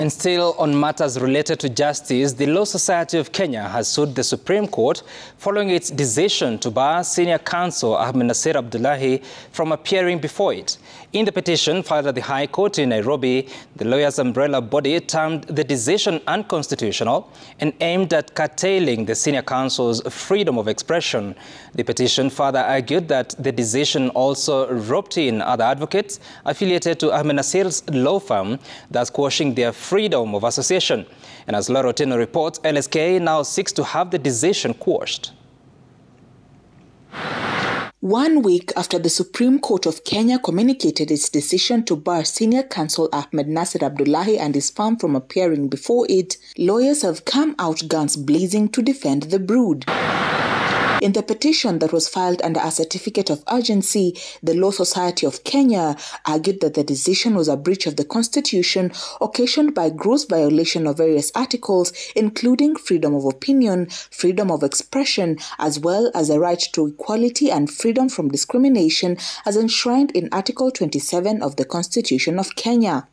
And still on matters related to justice, the Law Society of Kenya has sued the Supreme Court following its decision to bar senior counsel Ahmednasir Abdullahi from appearing before it. In the petition filed at the High Court in Nairobi, the lawyers' umbrella body termed the decision unconstitutional and aimed at curtailing the senior counsel's freedom of expression. The petition further argued that the decision also roped in other advocates affiliated to Ahmednasir's law firm, thus quashing their freedom of association. And as Lawyer Ahmednasir reports, LSK now seeks to have the decision quashed. 1 week after the Supreme Court of Kenya communicated its decision to bar senior counsel Ahmednasir Abdullahi and his firm from appearing before it, lawyers have come out guns blazing to defend the brood. In the petition that was filed under a certificate of urgency, the Law Society of Kenya argued that the decision was a breach of the Constitution occasioned by gross violation of various articles, including freedom of opinion, freedom of expression, as well as the right to equality and freedom from discrimination as enshrined in Article 27 of the Constitution of Kenya.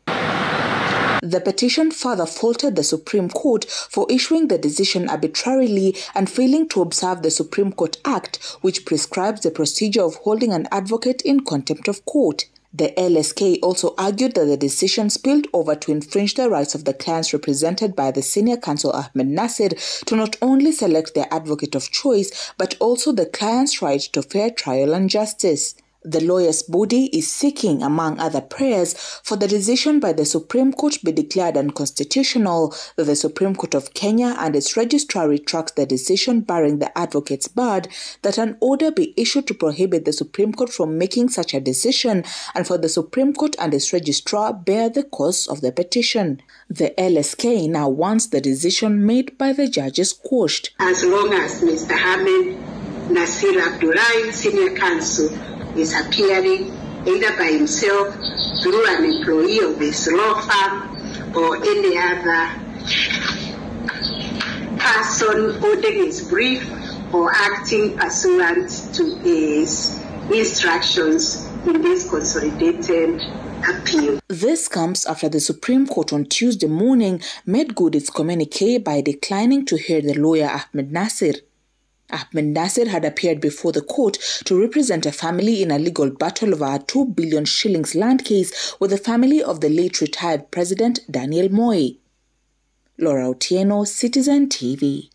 The petition further faulted the Supreme Court for issuing the decision arbitrarily and failing to observe the Supreme Court Act, which prescribes the procedure of holding an advocate in contempt of court. The LSK also argued that the decision spilled over to infringe the rights of the clients represented by the senior counsel Ahmednasir to not only select their advocate of choice, but also the client's right to fair trial and justice. The lawyers' body is seeking, among other prayers, for the decision by the Supreme Court be declared unconstitutional, that the Supreme Court of Kenya and its registrar retracts the decision barring the advocates barred, that an order be issued to prohibit the Supreme Court from making such a decision, and for the Supreme Court and its registrar bear the costs of the petition. The LSK now wants the decision made by the judges quashed. As long as Mr. Ahmednasir Abdullahi, senior counsel, is appearing either by himself, through an employee of his law firm, or any other person holding his brief or acting pursuant to his instructions in this consolidated appeal. This comes after the Supreme Court on Tuesday morning made good its communique by declining to hear the lawyer Ahmednasir. Ahmednasir had appeared before the court to represent a family in a legal battle over a 2 billion shillings land case with the family of the late retired President Daniel Moi. Lawyer Ahmednasir, Citizen TV.